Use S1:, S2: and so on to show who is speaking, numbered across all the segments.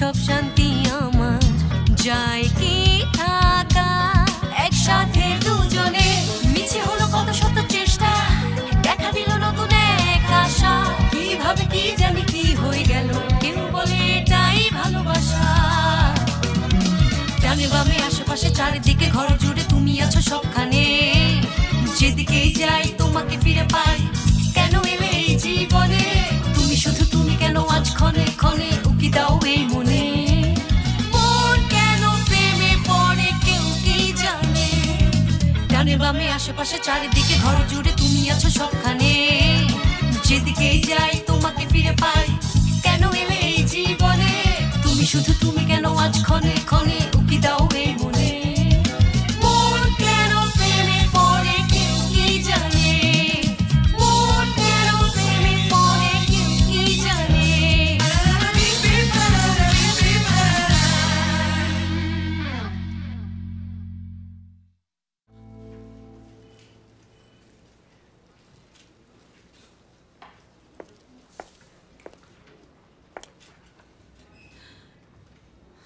S1: সব শান্তি আমার যায় কি থাকা একসাথে দুজনে মিছে হলো কত শত চেষ্টা দেখা দিল নতুন এক আশা কিভাবে কি জানি কি হয়ে গেল কেউ বলে এটাই ভালোবাসা ডানে বামে আশেপাশে চারিদিকে ঘর জুড়ে তুমি আছো সবখানে যেদিকেই যাই তোমাকে ফিরে পাই কেন এলে এই জীবনে তুমি শুধু তুমি কেন আজ ক্ষণে ক্ষণে উকি দাও এই মনে মন কেন প্রেমে পড়ে কেউ কি জানে ডানে বামে আশেপাশে চারিদিকে ঘর জুড়ে তুমি আছো সবখানে যেদিকেই যাই তোমাকে ফিরে পাই কেন এলে এই জীবনে তুমি শুধু তুমি কেন আজ ক্ষণে ক্ষণে উকি দাও এই মনে মন কেন প্রেমে পড়ে কেউ কি জানে মন কেন প্রেমে পড়ে কেউ কি জানে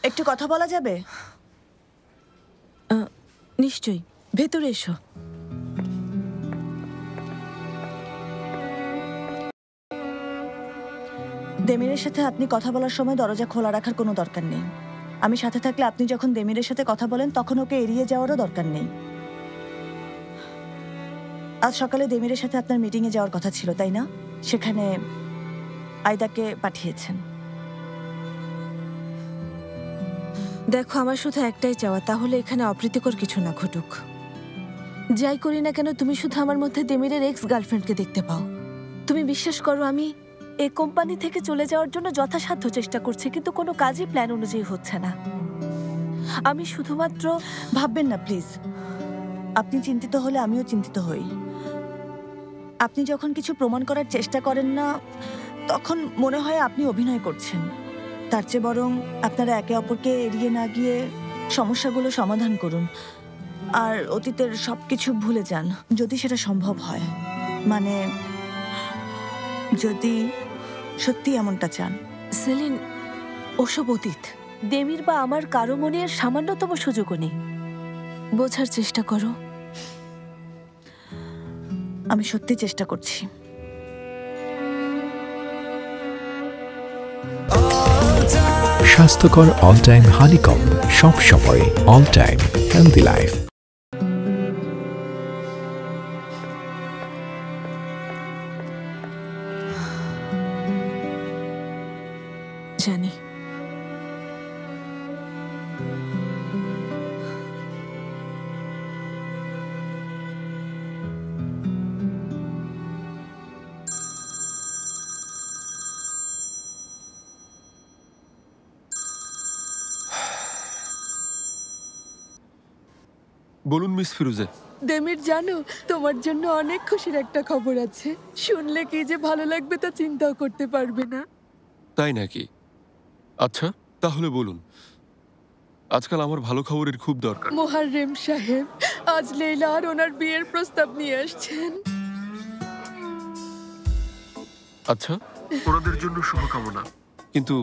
S2: একটু কথা বলা যাবে?
S3: নিশ্চয়ই, ভেতরে এসো।
S2: দেমিরের সাথে আপনি কথা বলার সময় দরজা খোলা রাখার কোনো দরকার নেই। আমি সাথে থাকলে আপনি যখন দেমিরের সাথে কথা বলেন তখন ওকে এড়িয়ে যাওয়ারও দরকার নেই। আজ সকালে দেমিরের সাথে আপনার মিটিংয়ে যাওয়ার কথা ছিল, তাই না? সেখানে আয়দাকে পাঠিয়েছেন।
S3: দেখো, আমার শুধু একটাই চাওয়া, তাহলে এখানে অপ্রীতিকর কিছু না ঘটুক। যাই করি না কেন তুমি শুধু আমার মধ্যে দেমিরের এক্স গার্লফ্রেন্ডকে দেখতে পাও। তুমি বিশ্বাস করো, আমি এই কোম্পানি থেকে চলে যাওয়ার জন্য যথাসাধ্য চেষ্টা করছি, কিন্তু কোনো কাজই প্ল্যান অনুযায়ী হচ্ছে না। আমি শুধুমাত্র
S2: ভাববেন না প্লিজ। আপনি চিন্তিত হলে আমিও চিন্তিত হই। আপনি যখন কিছু প্রমাণ করার চেষ্টা করেন না তখন মনে হয় আপনি অভিনয় করছেন। তার চেয়ে বরং আপনারা একে অপরকে এড়িয়ে না গিয়ে সমস্যাগুলো সমাধান করুন আর অতীতের সবকিছু ভুলে যান, যদি সেটা সম্ভব হয়। মানে যদি সত্যি এমনটা চান।
S3: সেলিন, ওসব অতীত। দেমির বা আমার কারো মনে এর সামান্যতম সুযোগও নেই। বোঝার চেষ্টা করো।
S2: আমি সত্যি চেষ্টা করছি।
S4: স্বাস্থ্যকর অল টাইম হানিকম, সব সময় অল টাইম হেলদি লাইফ।
S3: জানি
S5: বলুন মিস ফিরোজা।
S3: দেমির, জানো তোমার জন্য অনেক খুশির একটা খবর আছে। শুনলে কি যে ভালো লাগবে তা চিন্তাও করতে পারবে না।
S5: তাই নাকি? আচ্ছা তাহলে বলুন। আজকাল আমার ভালো খবরের খুব দরকার।
S3: মোহাররেম সাহেব আজ লেইলা আর ওনার বিয়ের প্রস্তাব নিয়ে আসছেন।
S5: আচ্ছা, ওনাদের জন্য শুভকামনা। কিন্তু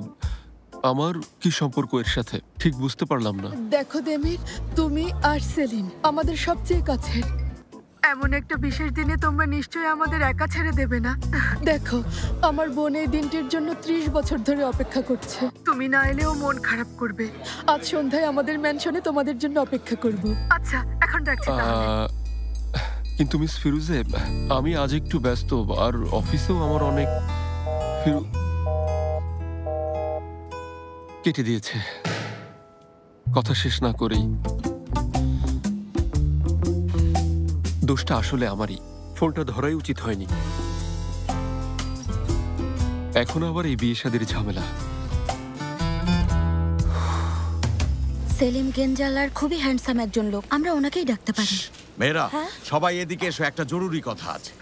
S5: আমার কি সম্পর্ক এর সাথে ঠিক বুঝতে পারলাম না।
S3: দেখো দেমির, তুমি আর সেলিন আমাদের সবচেয়ে কাছের। এমন একটা বিশেষ দিনে তোমরা নিশ্চয়ই আমাদের একা ছেড়ে দেবে না। দেখো, আমার বোন এই দিনটির জন্য 30 বছর ধরে অপেক্ষা করছে। তুমি না এলেও মন খারাপ করবে। আজ সন্ধ্যায় আমাদের ম্যানশনে তোমাদের জন্য অপেক্ষা করব। আচ্ছা, এখন রাখছি তাহলে।
S5: কিন্তু মিস ফিরোজা, আমি আজ একটু ব্যস্ত আর অফিসেও আমার অনেক। কেটে দিয়েছে কথা শেষ না করেই। দোষটা আসলে আমারই, ফোনটা ধরাই উচিত হয়নি। এখন আবার এই বিয়ে শাদীর ঝামেলা।
S6: সেলিম গেঞ্জালার খুবই হ্যান্ডসাম একজন লোক, আমরা ওনাকেই ডাকতে পারি।
S7: মেয়েরা সবাই এদিকে এসো, একটা জরুরি কথা আছে।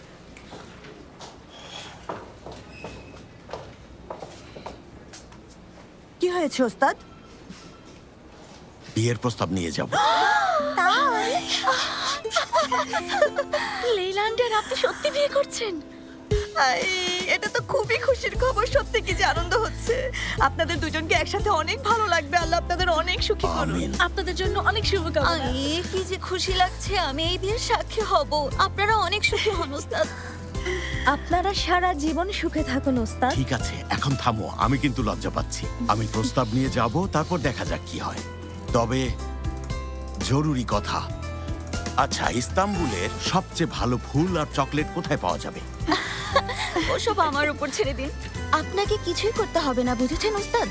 S2: কি হয়েছে ওস্তাদ?
S7: বিয়ের প্রস্তাব নিয়ে যাব।
S6: লেইলান্ডের, আপনি সত্যি বিয়ে করছেন?
S2: এটা তো খুবই খুশির খবর। সত্যি কি যে আনন্দ হচ্ছে। হচ্ছে। আপনাদের দুজনকে একসাথে অনেক ভালো লাগবে। আল্লাহ আপনাদের অনেক সুখী করুন।
S7: আমিন।
S6: আপনাদের জন্য অনেক শুভকামনা। কি যে খুশি লাগছে, আমি এই বিয়ের সাক্ষী হব। আপনারা অনেক সুখী হন ওস্তাদ। আপনারা সারা জীবন সুখে থাকুন ওস্তাদ।
S7: ঠিক আছে, এখন থামো। আমি কিন্তু লজ্জা পাচ্ছি। আমি প্রস্তাব নিয়ে যাব, তারপর দেখা যাক কি হয়। তবে জরুরি কথা, আচ্ছা, ইস্তাম্বুলের সবচেয়ে ভালো ফুল আর চকলেট কোথায় পাওয়া যাবে?
S6: ওসব আমার উপর ছেড়ে দিন। আপনাকে কিছুই করতে হবে না, বুঝেছেন ওস্তাদ?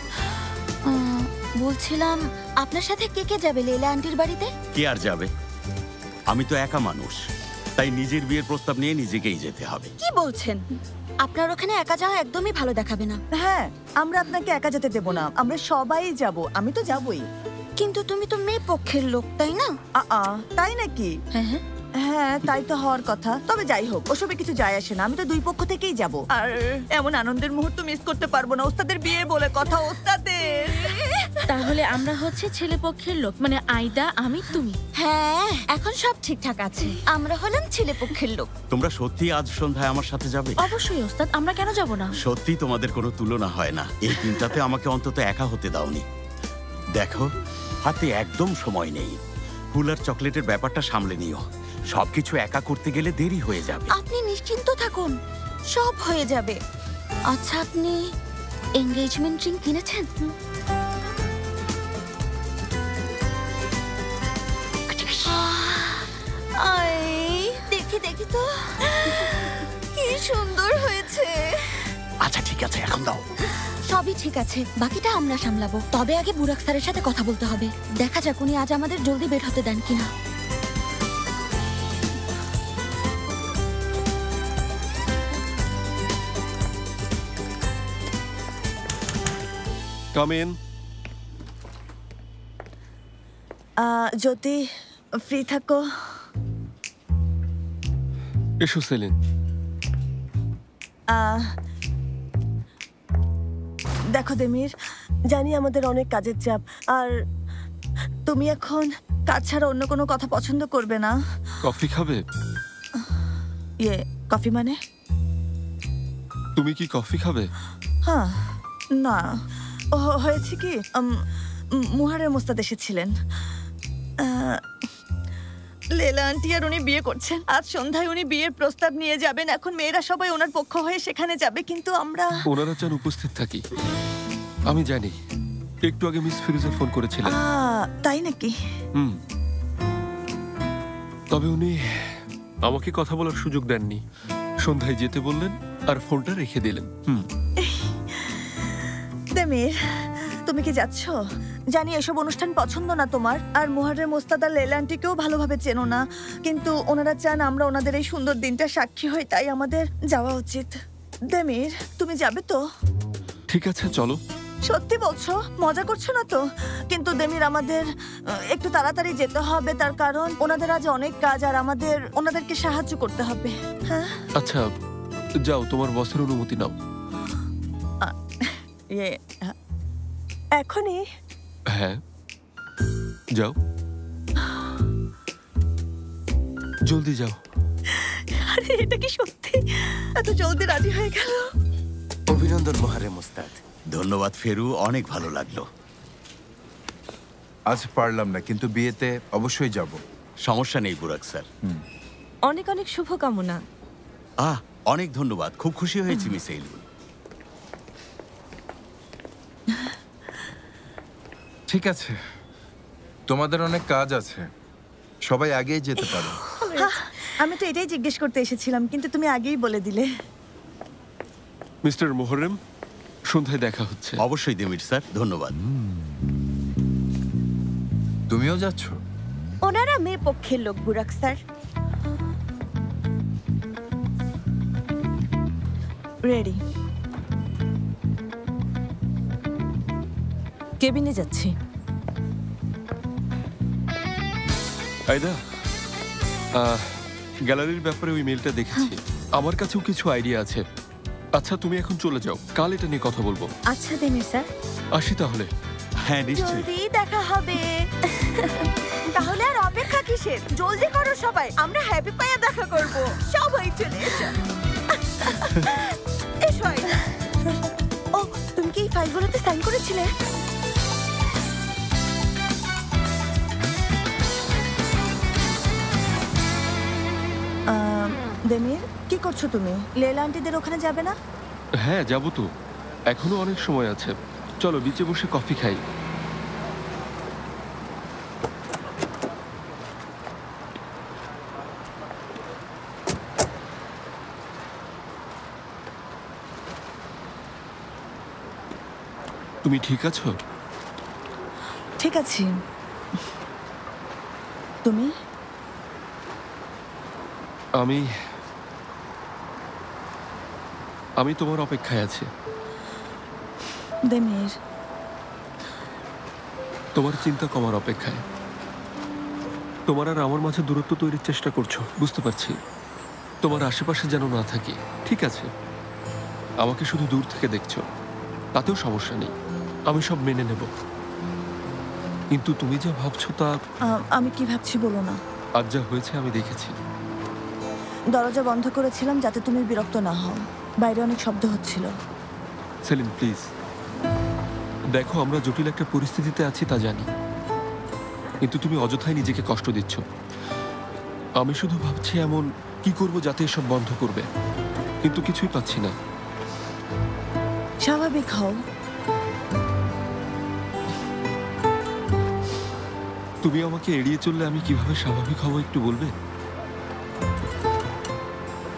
S6: বলছিলাম, আপনার সাথে কে কে যাবে লেলা আন্টির বাড়িতে?
S7: কে আর যাবে? আমি তো একা মানুষ, তাই নিজের বিয়ের প্রস্তাব নিয়ে নিজেকেই যেতে হবে।
S6: কি বলছেন? আপনার ওখানে একা যাওয়া একদমই ভালো দেখাবে না।
S2: হ্যাঁ, আমরা আপনাকে একা যেতে দেব না, আমরা সবাই যাব। আমি তো যাবই।
S6: কিন্তু তুমি তো মেয়ে পক্ষের লোক, তাই না?
S2: তাই নাকি?
S6: হ্যাঁ হ্যাঁ।
S2: হ্যাঁ, তাই তো হওয়ার কথা। তবে যাই হোক, ওসবে কিছু যায় আসে না। আমি তো দুই পক্ষ থেকেই যাব। আর এমন আনন্দের মুহূর্ত মিস করতে পারবো না। ওস্তাদের বিয়ে বলে কথা, ওস্তাদের।
S8: তাহলে আমরা হচ্ছে ছেলে পক্ষের লোক, মানে আইদা, আমি, তুমি।
S6: হ্যাঁ, এখন সব ঠিকঠাক আছে। আমরা হলাম ছেলে পক্ষের লোক।
S7: তোমরা সত্যি আজ সন্ধ্যায় আমার সাথে যাবে?
S8: অবশ্যই ওস্তাদ, আমরা কেন যাব না?
S7: সত্যি তোমাদের কোনো তুলনা হয় না। এই দিনটাতে আমাকে অন্তত একা হতে দাওনি। দেখো, হাতে একদম সময় নেই। ফুল আর চকলেটের ব্যাপারটা সামলে নিও। সবকিছু একা করতে গেলে দেরি হয়ে যাবে।
S6: আপনি নিশ্চিন্ত থাকুন, সব হয়ে যাবে। আচ্ছা, আপনি এনগেজমেন্ট রিং কিনেছেন? দেখি দেখি তো, কি সুন্দর হয়েছে।
S7: আচ্ছা ঠিক আছে, এখন দাও।
S6: সবই ঠিক আছে, বাকিটা আমরা সামলাবো। তবে আগে বুরাক স্যারের সাথে কথা বলতে হবে। দেখা যাক উনি আজ আমাদের জলদি বের হতে দেন কিনা।
S5: Come in.
S2: যদি ফ্রি থাকো।
S5: এসো সেলিন।
S2: দেখো দেমির, জানি আমাদের অনেক কাজের চাপ, আর তুমি এখন কাজ ছাড়া অন্য কোনো কথা পছন্দ করবে না।
S5: কফি খাবে?
S2: কফি মানে?
S5: তুমি কি কফি খাবে?
S2: হ্যাঁ, না, হয়েছে কি, মুহারের মোস্তাদ এসেছিলেন। লেলা আন্টি আর উনি বিয়ে করছেন। আজ সন্ধ্যায় উনি বিয়ের প্রস্তাব নিয়ে যাবেন। এখন মেয়েরা সবাই ওনার পক্ষ হয়ে সেখানে যাবে, কিন্তু আমরা
S5: ওনারা চান উপস্থিত থাকি। আমি জানি, একটু আগে মিস ফিরোজা ফোন করেছিলেন।
S2: তাই নাকি?
S5: তবে উনি আমাকে কথা বলার সুযোগ দেননি। সন্ধ্যায় যেতে বললেন আর ফোনটা রেখে দিলেন।
S2: দেমির, তুমি কি যাচ্ছ? জানি এসব অনুষ্ঠান পছন্দ না তোমার, আর মুহারের মোস্তাদ আর লেলা আন্টিকেও ভালোভাবে চেনো না, কিন্তু ওনারা চান আমরা ওনাদের এই সুন্দর দিনটা সাক্ষী হই, তাই আমাদের যাওয়া উচিত। দেমির, তুমি যাবে তো?
S5: ঠিক আছে, চলো।
S2: সত্যি বলছো? মজা করছো না তো? কিন্তু দেমির, আমাদের একটু তাড়াতাড়ি যেতে হবে, তার কারণ ওনাদের আজ অনেক কাজ আর আমাদের ওনাদেরকে সাহায্য করতে হবে। হ্যাঁ,
S5: আচ্ছা যাও, তোমার বসের অনুমতি নাও।
S2: এখনই?
S5: হ্যাঁ, যাও, জলদি যাও।
S2: আরে এটা কি সত্যি? এত জলদি রাজি হয়ে গেল?
S9: অভিনন্দন মহারে মোস্তাদ।
S7: ধন্যবাদ ফেরু, অনেক ভালো লাগলো।
S9: আজ পারলাম না, কিন্তু বিয়েতে অবশ্যই যাব।
S7: সমস্যা নেই বুরাক স্যার।
S2: অনেক অনেক শুভকামনা।
S7: অনেক ধন্যবাদ, খুব খুশি হয়েছি মিস এইলুল।
S9: ঠিক আছে, তোমাদের অনেক কাজ আছে, সবাই আগেই যেতে পারো।
S2: আমি তো এটাই জিজ্ঞেস করতে এসেছিলাম, কিন্তু তুমি আগেই বলে দিলে।
S5: মিস্টার মোহররেম, সন্ধ্যায় দেখা হচ্ছে।
S7: অবশ্যই দেমির স্যার, ধন্যবাদ।
S9: তুমিও যাচ্ছ?
S6: ওনারা মেয়ে পক্ষের লোক বুরাক স্যার।
S2: রেডি। কেবিনে যাচ্ছি।
S5: আইদা, গ্যালারির ব্যাপারে ওই মেলটা দেখেছি। আমার কাছেও কিছু আইডিয়া আছে। আচ্ছা, তুমি এখন চলে যাও, কাল এটা নিয়ে কথা বলবো।
S6: আচ্ছা দেমির স্যার,
S5: আসি তাহলে।
S7: হ্যাঁ, নিশ্চয়ই।
S6: জলদি দেখা হবে। তাহলে আর অপেক্ষা কিসের? জলদি করো সবাই, আমরা হ্যাপি পাইয়া দেখা করব। সবাই চলে এসো। এসো। ও, তুমি কি এই ফাইলগুলো
S2: বলছিলে? দেমির, কি করছো তুমি? লেলা আন্টিদের ওখানে যাবে না?
S5: হ্যাঁ যাবো তো, এখনো অনেক সময় আছে। চলো বিচে বসে কফি খাই। তুমি ঠিক আছো?
S2: ঠিক আছি। তুমি?
S5: আমি তোমার অপেক্ষায় আছি।
S2: দেমির,
S5: তোমার চিন্তা কমার অপেক্ষায়। তোমার আর আমার মাঝে দূরত্ব তৈরির চেষ্টা করছো, বুঝতে পারছি। তোমার আশেপাশে যেন না থাকি, ঠিক আছে। আমাকে শুধু দূর থেকে দেখছো, তাতেও সমস্যা নেই, আমি সব মেনে নেব। কিন্তু তুমি যা ভাবছো তা।
S2: আমি কি ভাবছি বলো না।
S5: আজ যা হয়েছে আমি দেখেছি।
S2: দরজা বন্ধ করেছিলাম যাতে তুমি বিরক্ত না হও। বাইরে অনেক শব্দ হচ্ছিল।
S5: সেলিন প্লিজ, দেখো আমরা জটিল একটা পরিস্থিতিতে আছি তা জানি, কিন্তু তুমি অযথাই নিজেকে কষ্ট দিচ্ছ। আমি শুধু ভাবছি এমন কি করব যাতে এসব বন্ধ করবে, কিন্তু কিছুই পাচ্ছি না।
S2: স্বাভাবিক হও।
S5: তুমি আমাকে এড়িয়ে চললে আমি কিভাবে স্বাভাবিক হব একটু বলবে?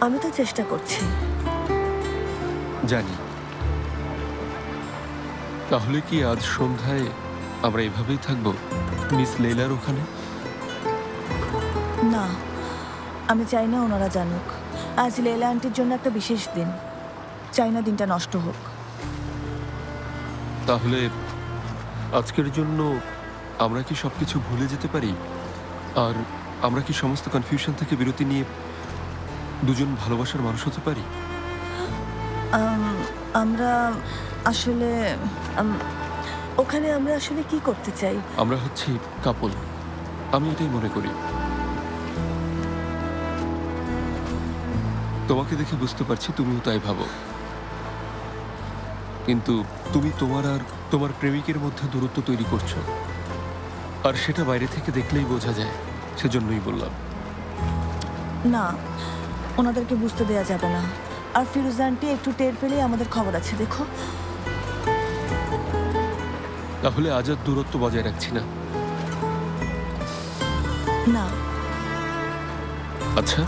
S2: আমি তো চেষ্টা করছি।
S5: জানি। তাহলে কি আজ সন্ধ্যায় আমরা এভাবেই থাকবো মিস লেইলার ওখানে?
S2: না, আমি চাই না ওনারা জানুক। আজ লেলা আন্টির জন্য একটা বিশেষ দিন, চাই না দিনটা নষ্ট হোক।
S5: তাহলে আজকের জন্য আমরা কি সবকিছু ভুলে যেতে পারি? আর আমরা কি সমস্ত কনফিউশন থেকে বিরতি নিয়ে দুজন ভালোবাসার মানুষ হতে পারি?
S2: আমরা আসলে ওখানে আমরা আসলে কি করতে চাই?
S5: আমরা হচ্ছি কাপল, আমি এটাই মনে করি। তোমাকে দেখে বুঝতে পারছি তুমিও তাই ভাবো, কিন্তু তুমি তোমার আর তোমার প্রেমিকের মধ্যে দূরত্ব তৈরি করছো, আর সেটা বাইরে থেকে দেখলেই বোঝা যায়। সেজন্যই বললাম।
S2: না, ওনাদেরকে বুঝতে দেয়া যাবে না। আর ফিরোজা আন্টি একটু টের পেলেই আমাদের খবর আছে, দেখো।
S5: তাহলে আজ আর দূরত্ব বজায় রাখছি না।
S2: না।
S5: আচ্ছা,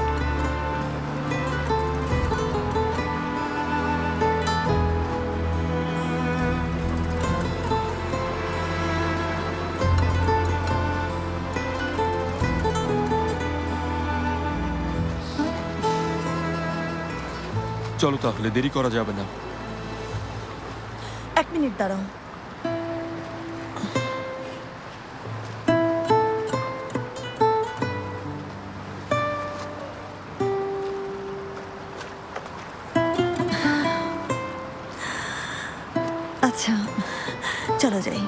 S5: চলো তাহলে, দেরি করা যাবে না।
S2: 1 মিনিট দাঁড়াও। আচ্ছা, চলো যাই।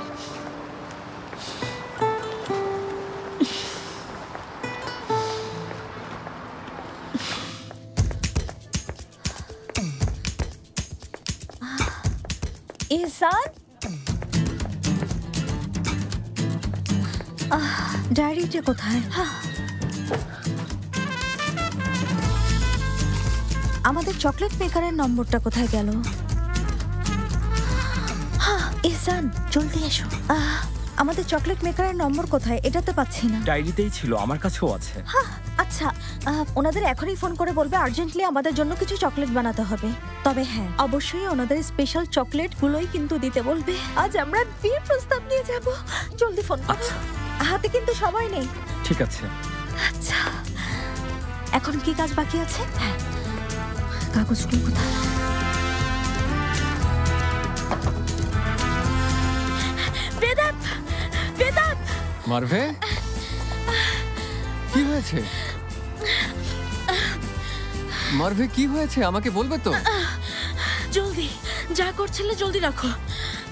S6: ইহসান, ডায়েরিটা কোথায়? আমাদের চকলেট মেকারের নম্বরটা কোথায় গেল? ইহসান, জলদি এসো। আমাদের চকলেট মেকারের নম্বর কোথায়? এটা তো পাচ্ছি না।
S10: ডায়েরিতেই ছিল, আমার কাছেও আছে।
S6: আচ্ছা, ওনাদের এখনই ফোন করে বলবে আর্জেন্টলি আমাদের জন্য কিছু চকলেট বানাতে হবে। তবে হ্যাঁ, অবশ্যই ওনাদের স্পেশাল চকলেট গুলোই কিন্তু দিতে বলবে। আজ আমরা বিয়ের প্রস্তাব নিয়ে যাব। জলদি ফোন করো। হাতে কিন্তু সময় নেই।
S10: ঠিক আছে।
S6: আচ্ছা, এখন কি কাজ বাকি আছে? হ্যাঁ, কাগজগুলো কোথায়? বেদাত, বেদাত।
S10: মারভে, কি হয়েছে? মারভে, কি হয়েছে আমাকে বলবে তো?
S8: জলদি, যা করছিলে জলদি রাখো।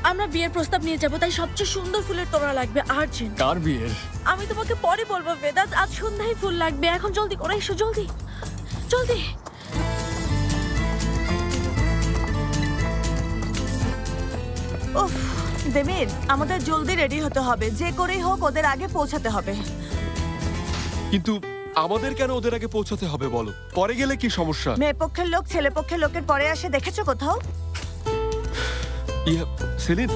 S8: আমরা বিয়ের প্রস্তাব নিয়ে যাব, তাই সবচেয়ে সুন্দর ফুলের তোড়া লাগবে, আর্জেন্ট।
S10: কার বিয়ের?
S8: আমি তোমাকে পরে বলবো বেদাত, আজ সন্ধ্যায় ফুল লাগবে। এখন জলদি করে এসো, জলদি জলদি।
S2: উফ, দেমির, আমাদের জলদি রেডি হতে হবে, যে করেই হোক ওদের আগে পৌঁছাতে হবে।
S5: কিন্তু আমাদের কেন ওদের আগে পৌঁছাতে হবে বলো? পরে গেলে কি সমস্যা?
S2: মেয়ে পক্ষের লোক ছেলে পক্ষের লোকের পরে আসে দেখেছো কোথাও?
S5: সেলিন,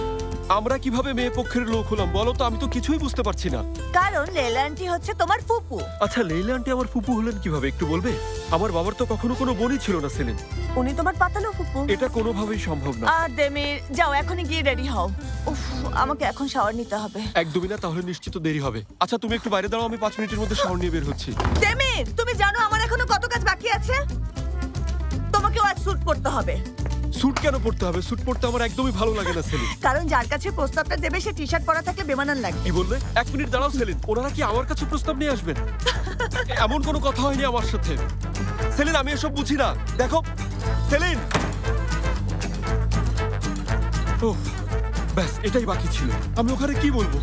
S5: আমরা কিভাবে মেয়ে পক্ষের লোক হলাম বলো তো? আমি তো কিছুই বুঝতে পারছি না।
S2: কারণ লেলা আন্টি হচ্ছে তোমার ফুপু।
S5: আচ্ছা, লেইলা আন্টি আমার ফুপু হলেন কিভাবে একটু বলবে? আমার বাবার তো কখনো কোনো বোনই ছিল না সেলিন।
S2: উনি তোমার পাতানো ফুপু।
S5: এটা কোনোভাবেই সম্ভব না।
S2: আর দেমির, যাও এখনই গিয়ে রেডি হও। উফ, আমাকে এখন শাওয়ার নিতে হবে।
S5: একদমই না, তাহলে নিশ্চিত দেরি হবে। আচ্ছা তুমি একটু বাইরে দাঁড়াও, আমি 5 মিনিটের মধ্যে শাওয়ার নিয়ে বের হচ্ছি।
S2: দেমির, তুমি জানো আমার এখনো কত কাজ বাকি আছে? তোমাকেও আজ স্যুট পরতে হবে।
S5: স্যুট কেন পরতে হবে? স্যুট পরতে আমার একদমই ভালো লাগে না সেলিন।
S2: কারণ যার কাছে প্রস্তাবটা দেবে সে টি শার্ট পরা থাকে, বেমানান লাগে।
S5: কি বললে? 1 মিনিট দাঁড়াও সেলিন, ওনারা কি আমার কাছে প্রস্তাব নিয়ে আসবেন? এমন কোনো কথা হয়নি আমার সাথে। সেলিন, আমি এসব বুঝি না। দেখো সেলিন, ওহ ব্যাস এটাই বাকি ছিল। আমি ওখানে কি বলবো?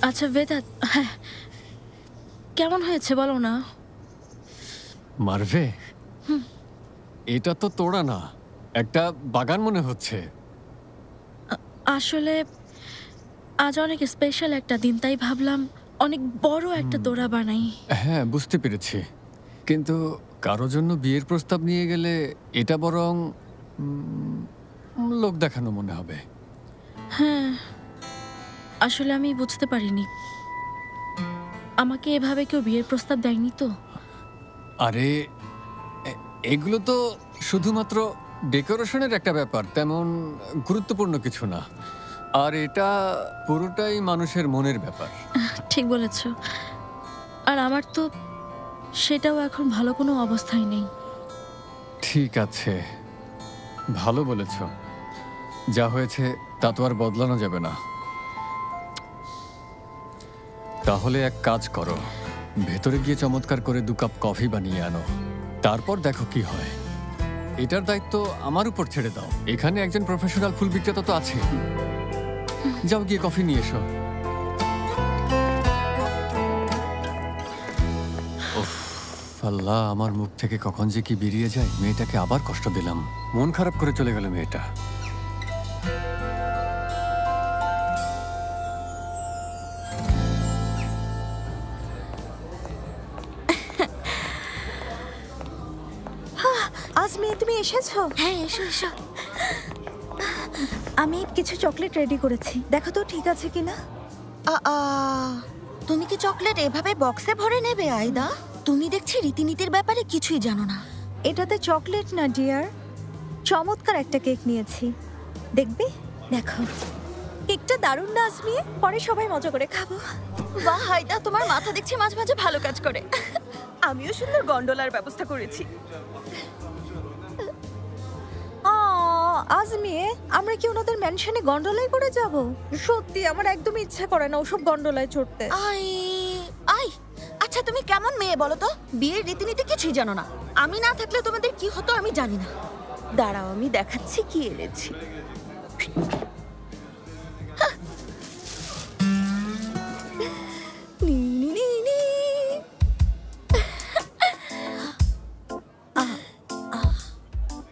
S8: আচ্ছা বেদাত, হ্যাঁ কেমন হয়েছে বলো না?
S10: মারভে, এটা তো তোড়া না, একটা বাগান মনে হচ্ছে।
S8: আসলে আজ অনেক স্পেশাল একটা দিন, তাই ভাবলাম অনেক বড় একটা তোড়া বানাই।
S10: হ্যাঁ বুঝতে পেরেছি, কিন্তু কারো জন্য বিয়ের প্রস্তাব নিয়ে গেলে এটা বরং লোক দেখানো মনে হবে।
S8: হ্যাঁ আসলে আমি বুঝতে পারিনি, আমাকে এভাবে কেউ বিয়ের প্রস্তাব দেয়নি তো।
S10: আরে এগুলো তো শুধুমাত্র ডেকোরেশনের একটা ব্যাপার, তেমন গুরুত্বপূর্ণ কিছু না। আর এটা পুরোটাই মানুষের মনের ব্যাপার।
S8: ঠিক বলেছ, আর আমার তো সেটাও এখন ভালো কোনো অবস্থায় নেই।
S10: ঠিক আছে, ভালো বলেছ। যা হয়েছে তা তো আর বদলানো যাবে না। তাহলে এক কাজ করো, ভেতরে গিয়ে চমৎকার করে 2 কাপ কফি বানিয়ে আনো, তারপর দেখো কি হয়। এটার দায়িত্ব আমার উপর ছেড়ে দাও। এখানে একজন প্রফেশনাল ফুল বিক্রেতা তো আছে। যাও গিয়ে কফি নিয়ে এসো। উফ, আল্লাহ, আমার মুখ থেকে কখন যে কি বেরিয়ে যায়। মেয়েটাকে আবার কষ্ট দিলাম, মন খারাপ করে চলে গেল মেয়েটা।
S6: আজমি, তুমি এসেছো?
S8: হ্যাঁ এসো এসো।
S6: আমি কিছু চকলেট রেডি করেছি, দেখো তো ঠিক আছে কিনা।
S11: তুমি কি চকলেট এভাবে বক্সে ভরে নেবে আয়দা? তুমি দেখছি রীতিনীতির ব্যাপারে কিছুই জানো না।
S6: এটাতে চকলেট না ডিয়ার, চমৎকার একটা কেক নিয়েছি, দেখবে? দেখো কেকটা দারুণ না আজমি? পরে সবাই মজা করে খাবো।
S11: বাহ আয়দা, তোমার মাথা দেখছি মাঝে মাঝে ভালো কাজ করে।
S2: আমিও সুন্দর গন্ডোলার ব্যবস্থা করেছি।
S6: আজমি, আমরা কি ওনাদের ম্যানশনে গন্ডোলায় করে যাব? সত্যি আমার একদম ইচ্ছা করে না ওসব গন্ডোলায় চড়তে।
S11: আচ্ছা তুমি কেমন মেয়ে বলো তো? বিয়ের রীতিনীতি কিছুই জানো না। আমি না থাকলে তোমাদের কি হতো আমি জানি না।
S2: দাঁড়াও, আমি দেখাচ্ছি কি এনেছি।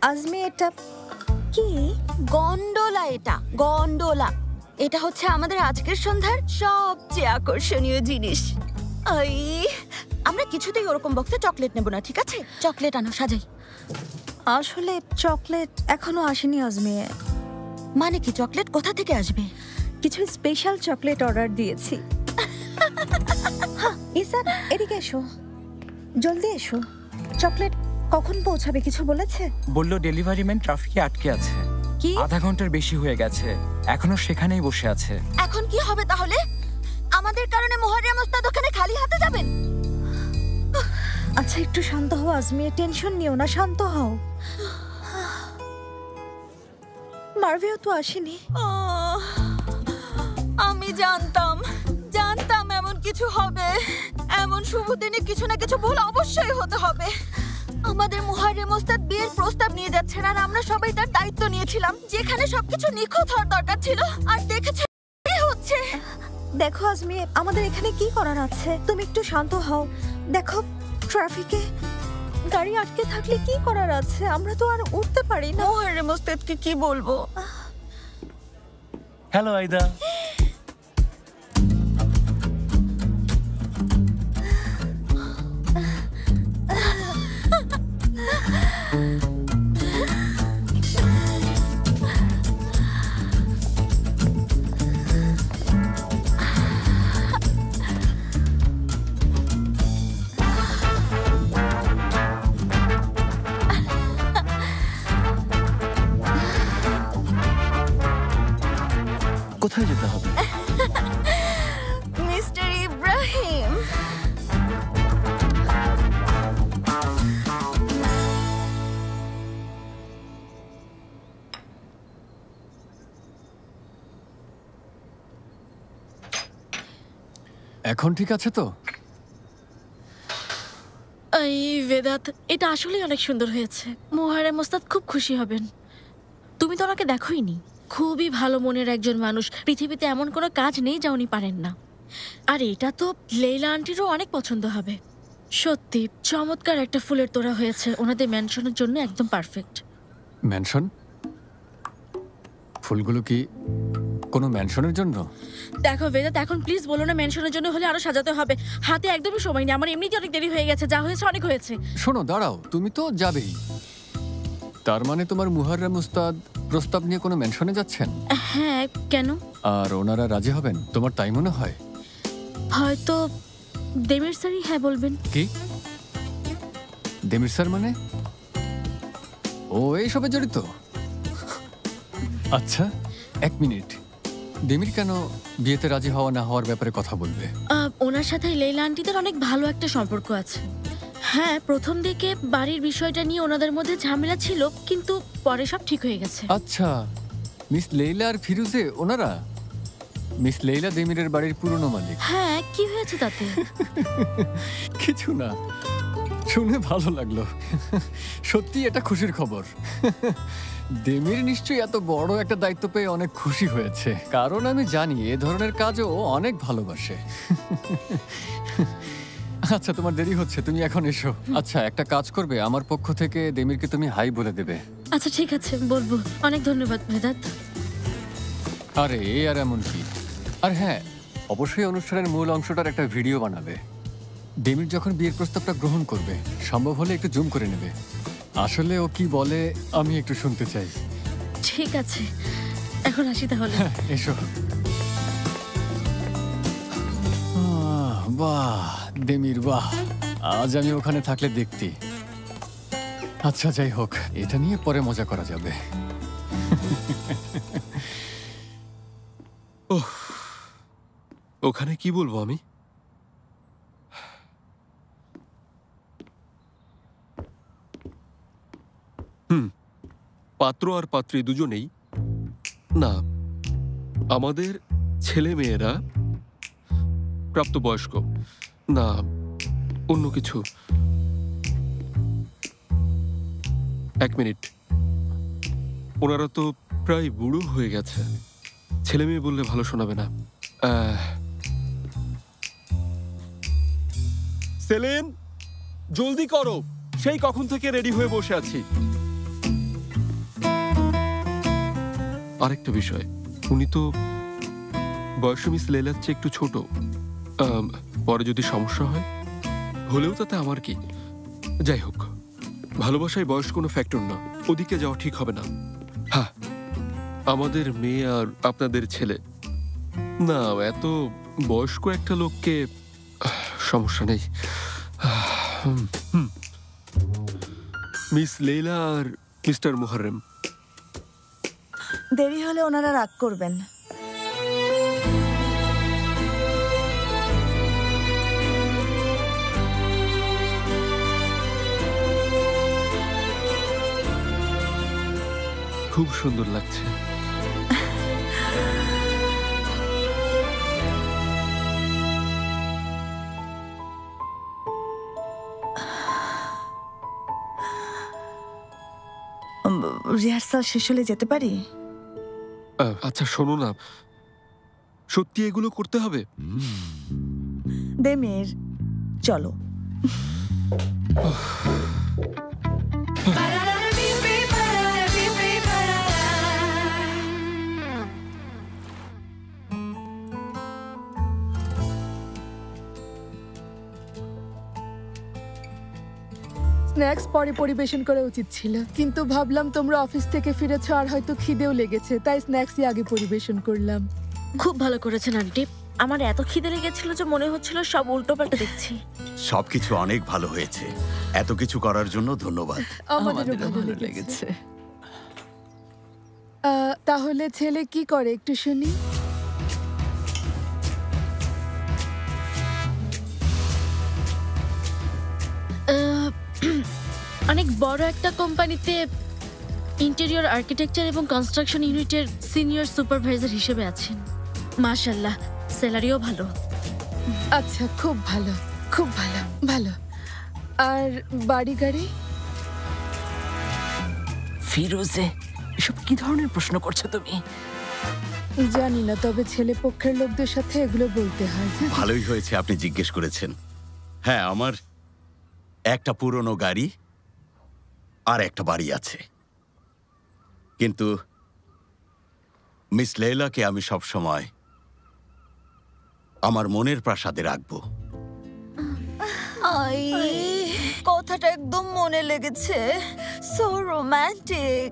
S6: আজমি, এটা কি?
S11: গন্ডোলা। এটা গন্ডোলা। এটা হচ্ছে আমাদের আজকের সন্ধ্যার সবচেয়ে আকর্ষণীয় জিনিস। আমরা কিছুতেই ওরকম বক্সে চকলেট নেব না, ঠিক আছে? চকলেট আনো, সাজাই।
S6: আসলে চকলেট এখনো আসেনি আজমি।
S11: মানে কি, চকলেট কোথা থেকে আসবে?
S6: কিছু স্পেশাল চকলেট অর্ডার দিয়েছি। ইসান, এদিকে এসো, জলদি এসো। চকলেট কখন পৌঁছাবে কিছু বলেছে?
S12: বলল ডেলিভারি ম্যান ট্রাফিকে আটকে আছে।
S6: কি?
S12: আধা ঘন্টার বেশি হয়ে গেছে, এখনো সেখানেই বসে আছে।
S11: এখন কি হবে তাহলে? আমাদের কারণে মুহাররম ওস্তাদ ওখানে খালি হাতে যাবেন?
S6: আচ্ছা একটু শান্ত হও আজমির, টেনশন নিও না, শান্ত হও। মারভিও তো আসেনি।
S11: আমি জানতাম এমন কিছু হবে। এমন শুভ দিনে কিছু না কিছু ভুল অবশ্যই হতে হবে। আমাদের মুহাররম ওস্তাদ বিয়ের প্রস্তাব নিয়ে যাচ্ছেন, আর আমরা সবাই তার দায়িত্ব নিয়েছিলাম, যেখানে সবকিছু নিখুঁত হওয়ার দরকার ছিল। আর দেখেছে কি হচ্ছে।
S6: দেখো আজমি, আমাদের এখানে কি করার আছে? তুমি একটু শান্ত হও। দেখো ট্রাফিকে গাড়ি আটকে থাকলে কি করার আছে? আমরা তো আর উঠতে পারি না।
S11: মুহাররম ওস্তাদকে কি বলবো?
S13: হ্যালো আইদা। কোথায় যেতে হবে?
S11: মিস্টার ইব্রাহিম,
S10: এখন ঠিক আছে তো?
S8: এই বেদাত, এটা আসলেই অনেক সুন্দর হয়েছে। মুহাররম ওস্তাদ খুব খুশি হবেন। তুমি তো ওনাকে দেখোইনি। খুবই ভালো মনের একজন মানুষ। পৃথিবীতে এমন কোনো কাজ নেই যা উনি পারেন না। আর এটা তো লেইলা আন্টিরও অনেক পছন্দ হবে। সত্যি চমৎকার একটা ফুলের তোড়া হয়েছে। ওনাদের ম্যানশনের জন্য একদম পারফেক্ট।
S10: ম্যানশন? ফুলগুলো কি কোনো ম্যানশনের জন্য?
S8: দেখো বেদাত, এখন প্লিজ বলো না ম্যানশনের জন্য হলে আরো সাজাতে হবে। হাতে একদমই সময় নেই। আমার এমনিতে অনেক দেরি হয়ে গেছে। যা হয়েছে অনেক হয়েছে।
S10: শোনো, দাঁড়াও, তুমি তো যাবেই। তার মানে তোমার মুহাররম উস্তাদ প্রস্তাব নিয়ে কোনো মেনশনে যাচ্ছেন?
S8: হ্যাঁ, কেন?
S10: আর ওনারা রাজি হবেন তোমার তাই মনে হয়?
S8: হয়তো দেমির স্যারই হ্যাঁ বলবেন।
S10: কি? দেমির স্যার মানে? ও এইসবে জড়িত? আচ্ছা, এক মিনিট। দেমির কেন বিয়েতে রাজি হওয়া না হওয়ার ব্যাপারে কথা বলবে?
S8: ওনার সাথে লেইলা আন্টিদের অনেক ভালো একটা সম্পর্ক আছে। হ্যাঁ, প্রথম দিকে বাড়ির বিষয়টা নিয়ে ওনাদের মধ্যে ঝামেলা ছিল, কিন্তু পরে সব ঠিক হয়ে গেছে।
S10: আচ্ছা, মিস লেইলা আর ফিরুজে ওনারা? মিস লেইলা দেমিরের বাড়ির পুরনো মালিক।
S8: হ্যাঁ, কি হয়েছে তাতে?
S10: কিছু না, শুনে ভালো লাগলো। সত্যি এটা খুশির খবর। দেমির নিশ্চয়ই এত বড় একটা দায়িত্ব পেয়ে অনেক খুশি হয়েছে, কারণ আমি জানি এ ধরনের কাজও অনেক ভালোবাসে। আচ্ছা, তোমার দেরি হচ্ছে, তুমি এখন এসো। আচ্ছা, একটা কাজ করবে, আমার পক্ষ থেকে দেমিরকে তুমি হাই বলে দেবে।
S8: আচ্ছা ঠিক আছে, বলবো। অনেক ধন্যবাদ ভেদাত।
S10: আরে এ আর এমন কি। আর হ্যাঁ, অবশ্যই অনুষ্ঠানের মূল অংশটার একটা ভিডিও বানাবে। দেমির যখন বিয়ের প্রস্তাবটা গ্রহণ করবে, সম্ভব হলে একটু জুম করে নেবে। আসলে ও কি বলে আমি একটু শুনতে চাই।
S8: ঠিক আছে, এখন আসি তাহলে।
S10: এসো। বাহ দেমির, বাহ, আজ আমি ওখানে থাকলে দেখতি। আচ্ছা যাই হোক, এটা নিয়ে পরে মজা করা যাবে।
S5: ওখানে কি বলবো আমি? পাত্র আর পাত্রী দুজনেই না, আমাদের ছেলে মেয়েরা প্রাপ্তবয়স্ক না, অন্য কিছু। এক মিনিট, ওনারা তো প্রায় বুড়ো হয়ে গেছে। ছেলে মেয়ে বললে ভালো শোনাবে না। সেলিন, জলদি করো, সেই কখন থেকে রেডি হয়ে বসে আছি। আরেকটা বিষয়, উনি তো বয়সে মিস লেলার চেয়ে একটু ছোট। পরে যদি সমস্যা হয়, হলেও তাতে আমার কি। যাই হোক, ভালোবাসায় বয়স কোনো ফ্যাক্টর না, ওদিকে যাওয়া ঠিক হবে না। হ্যাঁ, আমাদের মেয়ে আর আপনাদের ছেলে না, এত বয়স্ক একটা লোককে সমস্যা নেই। মিস লেইলা আর মিস্টার মুহাররম।
S2: দেরি হলে ওনারা রাগ করবেন।
S5: খুব সুন্দর লাগছে।
S2: রিহার্সাল শেষ হলে যেতে পারি?
S5: আচ্ছা শোনো না, সত্যি এগুলো করতে হবে?
S2: দেমের, চলো।
S3: স্ন্যাক্স পরে পরিবেশন করা উচিত ছিল, কিন্তু ভাবলাম তোমরা অফিস থেকে ফিরেছো আর হয়তো খিদেও লেগেছে, তাই স্ন্যাক্সই আগে পরিবেশন করলাম।
S8: খুব ভালো করেছেন আন্টি। আমার এত খিদে লেগেছিল যে মনে হচ্ছিল সব উল্টোপাল্টা দেখছি।
S7: সবকিছু অনেক ভালো হয়েছে। এত কিছু করার জন্য ধন্যবাদ।
S3: আমাদেরও ভালো লেগেছে। তাহলে ছেলে কি করে একটু শুনি।
S8: অনেক বড় একটা কোম্পানিতে ইন্টেরিয়র আর্কিটেকচার এবং কনস্ট্রাকশন ইউনিটের সিনিয়র সুপারভাইজার হিসেবে আছেন। মাশাআল্লাহ, স্যালারিও ভালো।
S3: আচ্ছা, খুব ভালো, খুব ভালো, ভালো। আর বাড়ি গাড়ি?
S14: ফিরোজে, এসব কি ধরনের প্রশ্ন করছো তুমি?
S3: জানি না, তবে ছেলে পক্ষের লোকদের সাথে এগুলো বলতে হয়।
S7: ভালোই হয়েছে আপনি জিজ্ঞেস করেছেন। হ্যাঁ, আমার একটা পুরনো গাড়ি আর একটা বাড়ি আছে, কিন্তু মিস লেইলাকে আমি সব সময় আমার মনের প্রাসাদে রাখবো।
S11: কথাটা একদম মনে লেগেছে। So romantic.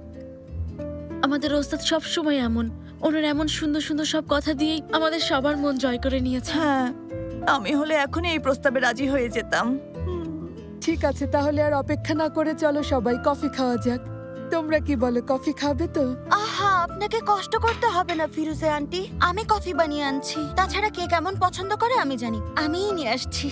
S8: আমাদের ওস্তাদ সব সময় এমন, ওনার এমন সুন্দর সুন্দর সব কথা দিয়েই আমাদের সবার মন জয় করে নিয়েছে।
S2: হ্যাঁ, আমি হলে এখনই এই প্রস্তাবে রাজি হয়ে যেতাম।
S3: ঠিক আছে, তাহলে আর অপেক্ষা না করে চলো সবাই কফি খাওয়া যাক। তোমরা কি বলো, কফি খাবে তো?
S11: আহা, আপনাকে কষ্ট করতে হবে না ফিরোজে আন্টি, আমি কফি বানিয়ে আনছি। তাছাড়া কে কেমন পছন্দ করে আমি জানি, আমিই নিয়ে আসছি।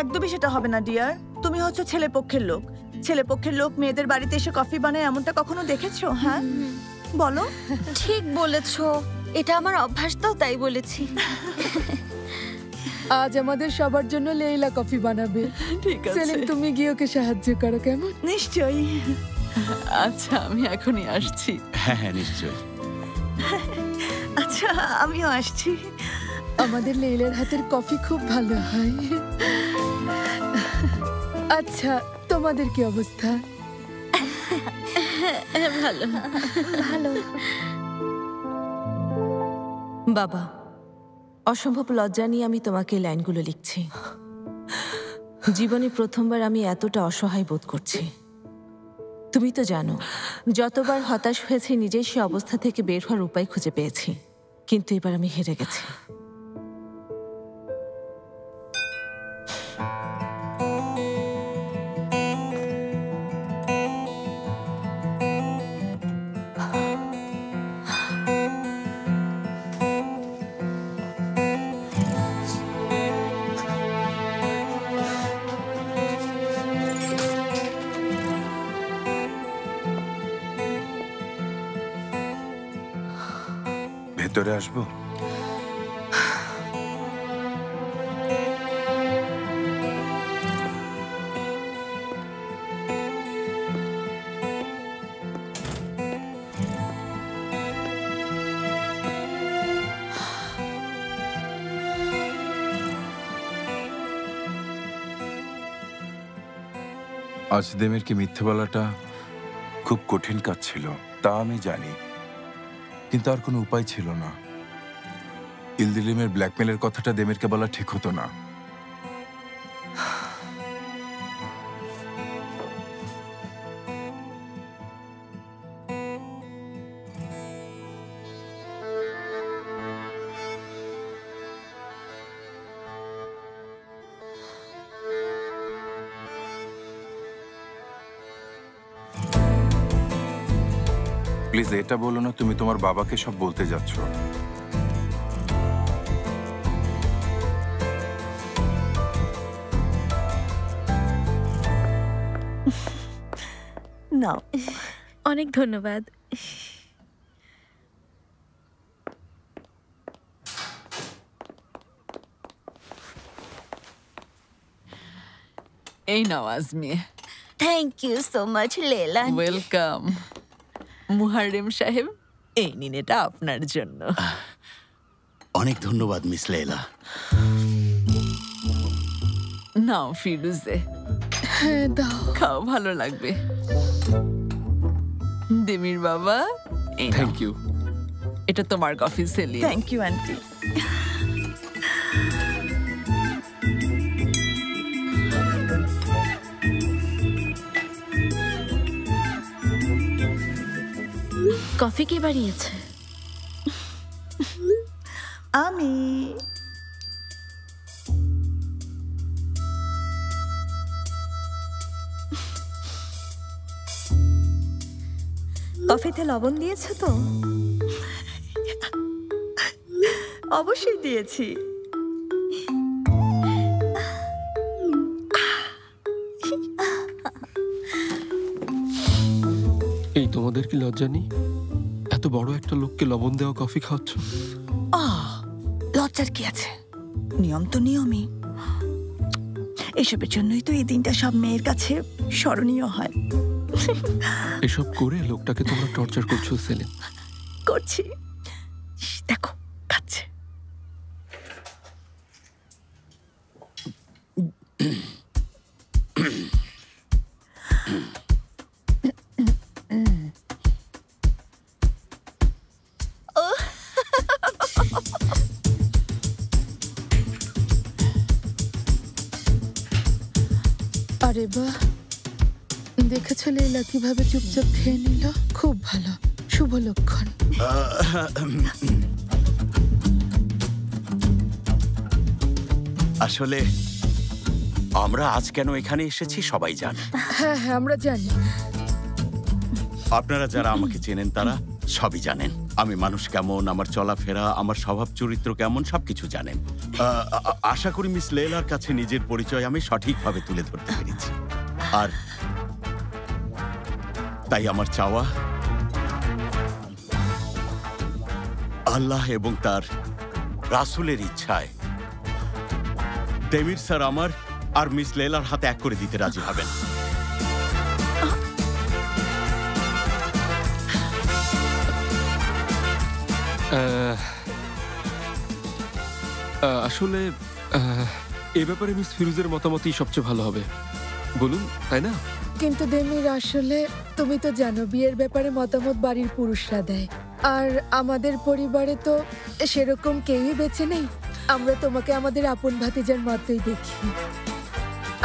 S2: একদমই সেটা হবে না ডিয়ার। তুমি হচ্ছে ছেলে পক্ষের লোক। ছেলে পক্ষের লোক মেয়েদের বাড়িতে এসে কফি বানায়, এমনটা কখনো দেখেছো? হ্যাঁ বলো।
S11: ঠিক বলেছো, এটা আমার অভ্যাস, তো তাই বলেছি।
S3: আজ আমাদের সবার জন্য লেইলা কফি বানাবে।
S14: ঠিক আছে,
S3: সেলিম তুমি গিয়ে ওকে সাহায্য করো, কেমন?
S2: নিশ্চয়ই।
S14: আচ্ছা, আমি এখনই আসছি।
S7: হ্যাঁ হ্যাঁ, নিশ্চয়ই।
S2: আচ্ছা, আমিও আসছি।
S3: আমাদের লেইলার হাতের কফি খুব ভালো হয়। আচ্ছা, তোমাদের কি অবস্থা?
S8: ভালো
S6: ভালো।
S15: বাবা, অসম্ভব লজ্জা নিয়ে আমি তোমাকে লাইনগুলো লিখছি। জীবনে প্রথমবার আমি এতটা অসহায় বোধ করছি। তুমি তো জানো, যতবার হতাশ হয়েছি নিজের সে অবস্থা থেকে বের হওয়ার উপায় খুঁজে পেয়েছি, কিন্তু এবার আমি হেরে গেছি।
S9: ভেতরে আসবো? আজ দেমেরকে মিথ্যে বলাটা খুব কঠিন কাজ ছিল, তা আমি জানি, কিন্তু আর কোনো উপায় ছিল না। ইলদিলিমের ব্ল্যাকমেলের কথাটা দেমেরকে বলা ঠিক হতো না। প্লিজ এটা বলো না তুমি তোমার বাবাকে সব বলতে যাচ্ছ।
S2: না,
S8: অনেক ধন্যবাদ।
S14: এই নাও Azmi.
S11: Thank you so much Leyla.
S14: Welcome. Muharrem সাহেব, এই নিন, এটা আপনার জন্য।
S7: অনেক ধন্যবাদ মিস লেলা।
S14: নাও ফিরুজে,
S3: হ্যাঁ দাও,
S14: খাও, ভালো লাগবে। দেমির বাবা, এই নাও।
S5: Thank you.
S14: এটা তোমার coffee Selin.
S2: Thank you aunty.
S8: Coffee কে বানিয়েছে?
S2: আমি।
S6: কফিতে লবণ দিয়েছো তো?
S2: অবশ্যই দিয়েছি।
S5: এই তোমাদের কি লজ্জা নেই? এত বড় একটা লোককে লবণ দেওয়া কফি খাওয়াচ্ছ?
S2: লজ্জার কি আছে? নিয়ম তো নিয়মই। এসবের জন্যই তো এই দিনটা সব মেয়ের কাছে স্মরণীয় হয়।
S5: এসব করে লোকটাকে তোমরা টর্চার করছো সেলিন।
S2: করছি, দেখো খাচ্ছে।
S3: আরে বাহ, দেখেছো লীলা কিভাবে চুপচাপ খেয়ে নিল? খুব ভালো, শুভ লক্ষণ।
S7: আসলে আমরা আজ কেন এখানে এসেছি সবাই জানে।
S3: হ্যাঁ হ্যাঁ, আমরা জানি।
S7: আপনারা যারা আমাকে চেনেন তারা সবই জানেন। আমি মানুষ কেমন, আমার চলাফেরা, আমার স্বভাব চরিত্র কেমন, সবকিছু জানেন। আশা করি মিস লেলার কাছে নিজের পরিচয় আমি সঠিকভাবে তুলে ধরতে পেরেছি। আর তাই আমার চাওয়া আল্লাহ এবং তার রাসূলের ইচ্ছায় দেমির স্যার আমার আর মিস লেলার হাতে এক করে দিতে রাজি হবেন।
S5: আসলে এ ব্যাপারে মিস ফিরোজের মতামতই সবচেয়ে ভালো হবে, বলুন, তাই না?
S3: কিন্তু দেমির, আসলে তুমি তো জানো বিয়ের ব্যাপারে মতামত বাড়ির পুরুষরা দেয়, আর আমাদের পরিবারে তো সেরকম কেউই বেঁচে নেই। আমরা তোমাকে আমাদের আপন ভাতিজার মতোই দেখি।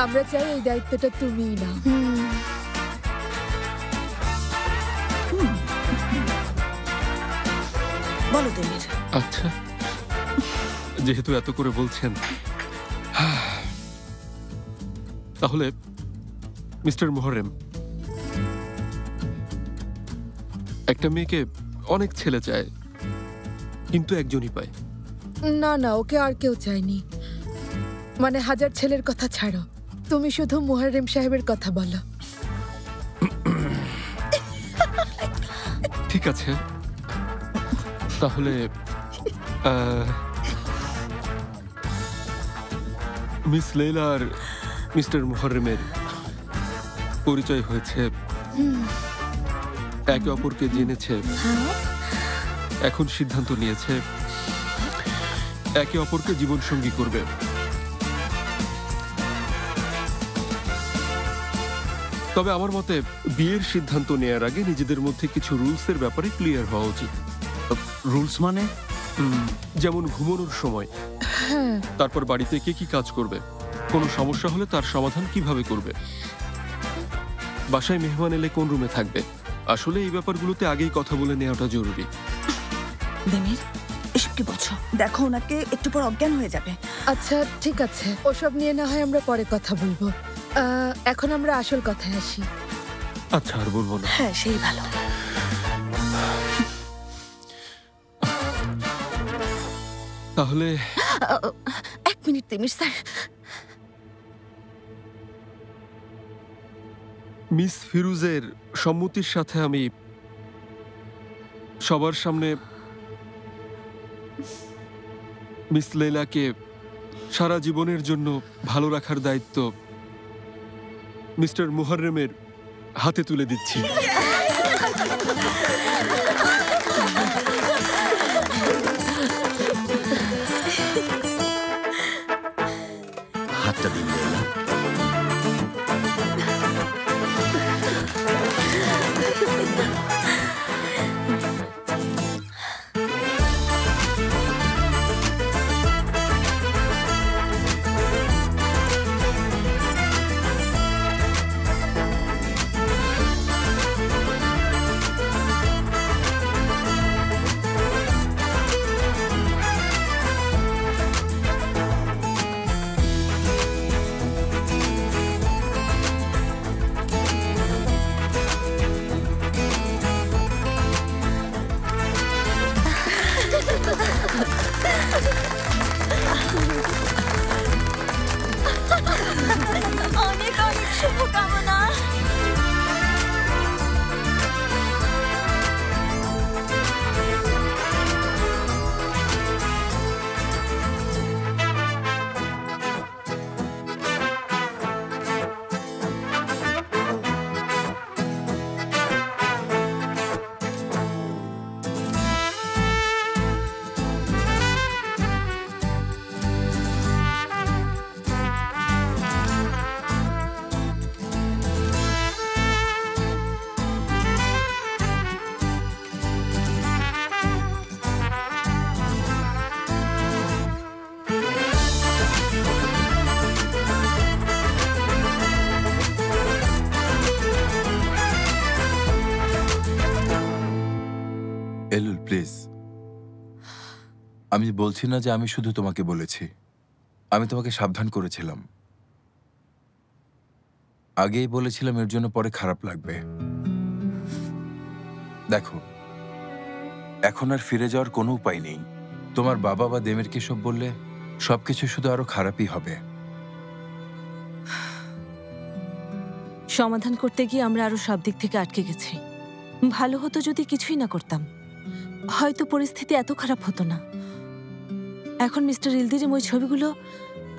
S3: আমরা চাই এই দায়িত্বটা তুমিই নাও।
S2: বলো দেমির।
S5: আচ্ছা, যেহেতু এত করে বলছেন, তাহলে মিস্টার মুহররেম, একটা মেয়েকে অনেক ছেলে চায়, কিন্তু একজনই পায়।
S3: না না, ওকে আর কেউ চায়নি। মানে হাজার ছেলের কথা ছাড়ো, তুমি শুধু মুহররেম সাহেবের কথা বলো।
S5: ঠিক আছে, তাহলে মিস লেলা আর মিস্টার মুহররেমের পরিচয় হয়েছে, একে অপরকে জেনেছে, এখন সিদ্ধান্ত নিয়েছে একে অপরকে জীবনসঙ্গী করবে। তবে আমার মতে বিয়ের সিদ্ধান্ত নেয়ার আগে নিজেদের মধ্যে কিছু রুলসের ব্যাপারে ক্লিয়ার হওয়া উচিত।
S7: রুলস মানে?
S5: যেমন ঘুমানোর সময়, তারপর বাড়িতে কে কি কাজ করবে, কোনো সমস্যা হলে তার সমাধান কিভাবে করবে, বাসায় মেহমান এলে কোন রুমে থাকবে। আসলে এই ব্যাপারগুলোতে আগেই কথা বলে নেওয়াটা জরুরি।
S2: দেমির, এসব কি বলছো? দেখো ওনাকে একটু পর অজ্ঞান হয়ে যাবে।
S3: আচ্ছা ঠিক আছে, ওসব নিয়ে না হয় আমরা পরে কথা বলবো। এখন আমরা আসল কথায় আসি।
S5: আচ্ছা, আর বলবো না।
S2: হ্যাঁ, সেই ভালো।
S5: তাহলে
S11: 1 মিনিট তিমির স্যার।
S5: মিস ফিরুজের সম্মতির সাথে আমি সবার সামনে মিস লেইলাকে সারা জীবনের জন্য ভালো রাখার দায়িত্ব মিস্টার মুহাররেমের হাতে তুলে দিচ্ছি।
S7: হাতটা দিন লেইলা।
S11: অনেক অনেক শুভকামনা।
S9: এলুল প্লিজ, আমি বলছি না যে আমি শুধু তোমাকে বলেছি, আমি তোমাকে সাবধান করেছিলাম। আগেই বলেছিলাম এর জন্য পরে খারাপ লাগবে। দেখো, এখন আর ফিরে যাওয়ার কোনো উপায় নেই। তোমার বাবা বা দেমেরকে সব বললে সবকিছু শুধু আরো খারাপই হবে।
S15: সমাধান করতে গিয়ে আমরা আরো সব দিক থেকে আটকে গেছি। ভালো হতো যদি কিছুই না করতাম, হয়তো পরিস্থিতি এত খারাপ হতো না। এখন মিস্টার ইলদিরিম ওই ছবিগুলো,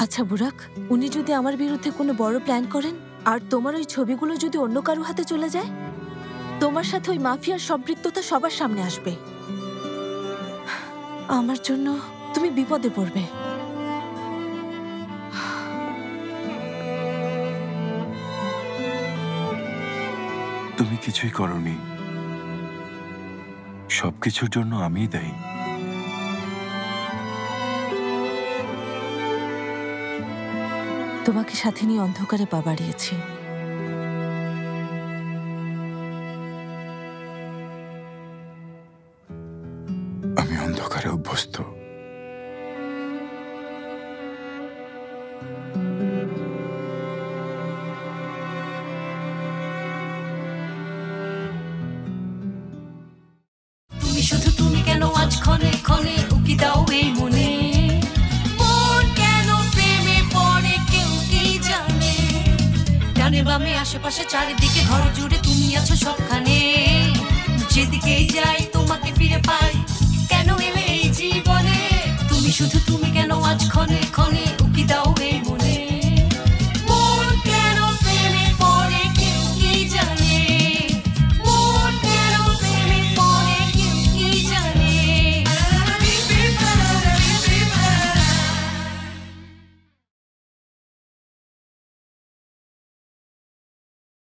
S15: আচ্ছা বুরাক, উনি যদি আমার বিরুদ্ধে কোনো বড় প্ল্যান করেন আর তোমার ওই ছবিগুলো যদি অন্য কারো হাতে চলে যায়, তোমার সাথে ওই মাফিয়ার সম্পৃক্ততা সবার সামনে আসবে। আমার জন্য তুমি বিপদে পড়বে।
S9: তুমি কিছুই করনি, সবকিছুর জন্য আমিই দায়ী।
S15: তোমাকে সাথে নিয়ে অন্ধকারে পা বাড়িয়েছি।
S9: আমি অন্ধকারে অভ্যস্ত।
S1: তুমি শুধু তুমি কেন আজ ক্ষণে ক্ষণে উকি দাও এই মনে, মন কেন প্রেমে পড়ে কেউ কি জানে। ডানে বামে আশেপাশে চারিদিকে ঘর জুড়ে তুমি আছো সবখানে, যেদিকেই যাই তোমাকে ফিরে পাই। কেন এলে এই জীবনে, তুমি শুধু তুমি কেন আজ ক্ষণে ক্ষণে